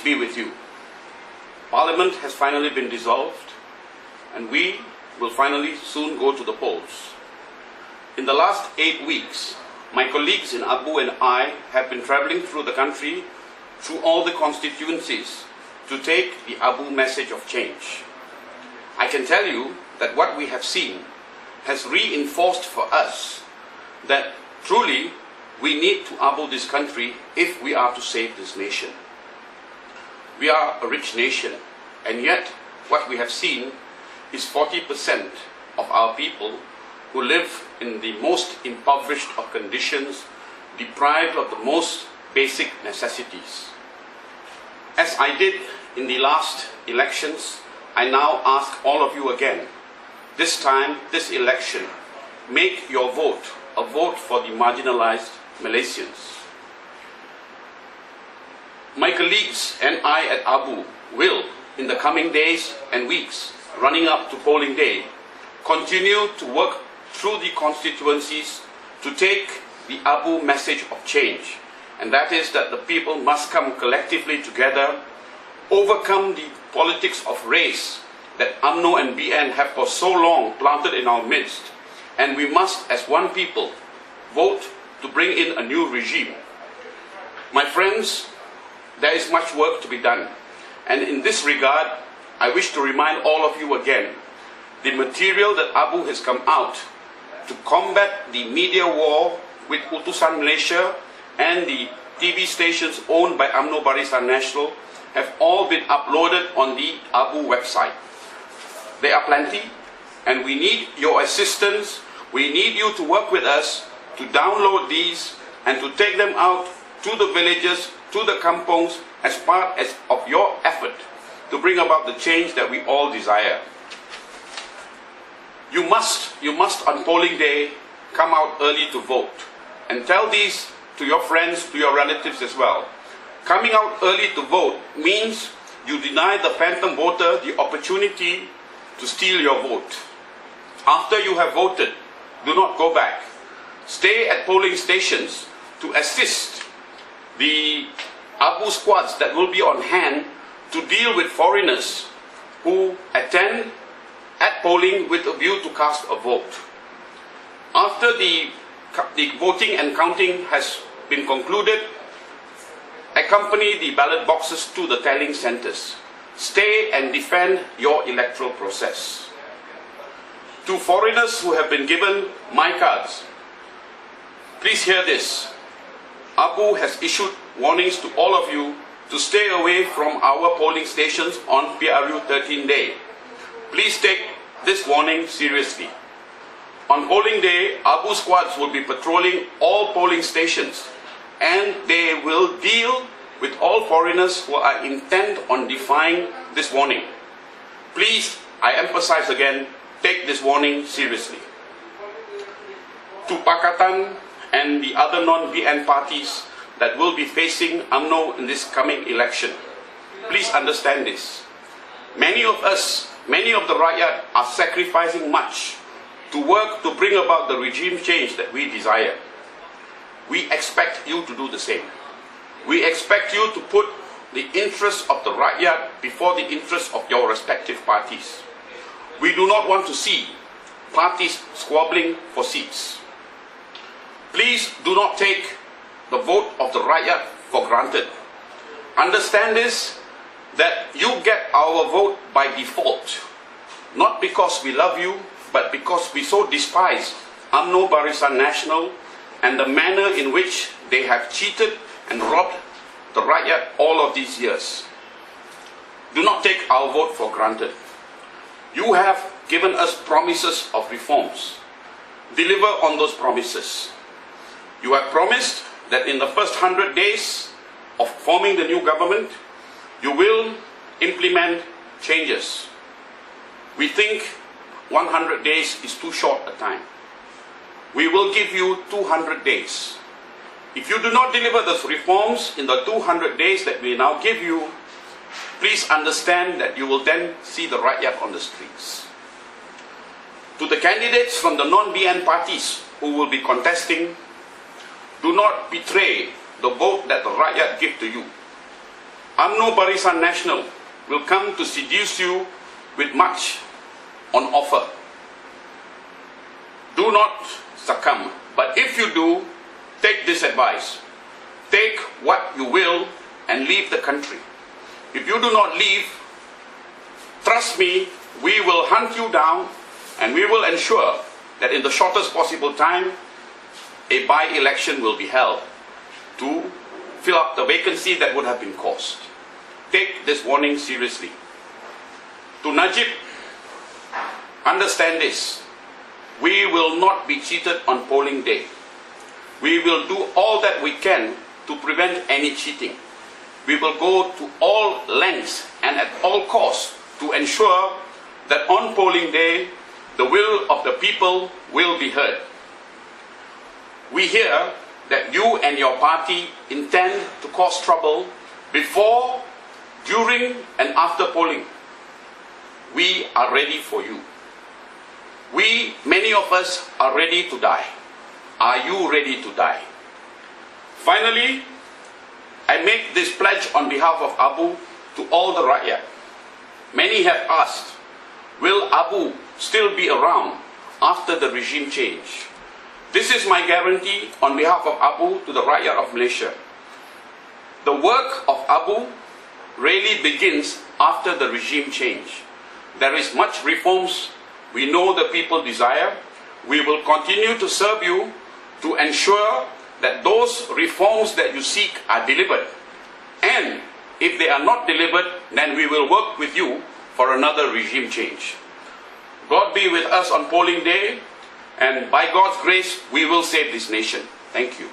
be with you. Parliament has finally been dissolved, and we will finally soon go to the polls. In the last 8 weeks, my colleagues in Abu and I have been traveling through the country, through all the constituencies, to take the Abu message of change. I can tell you that what we have seen has reinforced for us that truly we need to Abu this country if we are to save this nation. We are a rich nation, and yet what we have seen is 40% of our people who live in the most impoverished of conditions, deprived of the most basic necessities. As I did in the last elections, I now ask all of you again, this time, this election, make your vote a vote for the marginalized Malaysians. My colleagues and I at Abu will, in the coming days and weeks running up to polling day, continue to work through the constituencies to take the Abu message of change, and that is that the people must come collectively together, overcome the politics of race that UMNO and BN have for so long planted in our midst, and we must, as one people, vote to bring in a new regime. My friends, there is much work to be done, and in this regard, I wish to remind all of you again, the material that Abu has come out to combat the media war with Utusan Malaysia and the TV stations owned by UMNO Barisan Nasional have all been uploaded on the Abu website. There are plenty, and we need your assistance. We need you to work with us to download these and to take them out to the villages, to the kampongs, as part of your effort to bring about the change that we all desire. You must on polling day come out early to vote, and tell these to your friends, to your relatives as well. Coming out early to vote means you deny the phantom voter the opportunity to steal your vote. After you have voted, do not go back. Stay at polling stations to assist the Abu squads that will be on hand to deal with foreigners who attend at polling with a view to cast a vote. After the voting and counting has been concluded, accompany the ballot boxes to the tallying centers. Stay and defend your electoral process. To foreigners who have been given my cards, please hear this. Abu has issued warnings to all of you to stay away from our polling stations on PRU 13 day. Please take this warning seriously. On polling day, Abu squads will be patrolling all polling stations, and they will deal with all foreigners who are intent on defying this warning. Please, I emphasize again, take this warning seriously. To Pakatan and the other non-BN parties that will be facing UMNO in this coming election, please understand this. Many of us, many of the rakyat are sacrificing much to work to bring about the regime change that we desire. We expect you to do the same. We expect you to put the interests of the rakyat before the interests of your respective parties. We do not want to see parties squabbling for seats. Please do not take the vote of the rakyat for granted. Understand this, that you get our vote by default, not because we love you, but because we so despise UMNO Barisan Nasional and the manner in which they have cheated and robbed the rakyat all of these years. Do not take our vote for granted. You have given us promises of reforms. Deliver on those promises. You have promised that in the first 100 days of forming the new government, you will implement changes. We think 100 days is too short a time. We will give you 200 days. If you do not deliver those reforms in the 200 days that we now give you, please understand that you will then see the rakyat on the streets. To the candidates from the non-BN parties who will be contesting, do not betray the vote that the rakyat give to you. UMNO Barisan Nasional will come to seduce you with much on offer. Do not succumb, but if you do, take this advice. Take what you will and leave the country. If you do not leave, trust me, we will hunt you down and we will ensure that in the shortest possible time, a by-election will be held to fill up the vacancy that would have been caused. Take this warning seriously. To Najib, understand this. We will not be cheated on polling day. We will do all that we can to prevent any cheating. We will go to all lengths and at all costs to ensure that on polling day, the will of the people will be heard. We hear that you and your party intend to cause trouble before, during, and after polling. We are ready for you. Many of us are ready to die. Are you ready to die? Finally, I make this pledge on behalf of Abu to all the Rakyat. Many have asked, will Abu still be around after the regime change? This is my guarantee on behalf of Abu to the Rakyat of Malaysia. The work of Abu really begins after the regime change. There is much reforms we know the people desire. We will continue to serve you to ensure that those reforms that you seek are delivered. And if they are not delivered, then we will work with you for another regime change. God be with us on polling day, and by God's grace, we will save this nation. Thank you.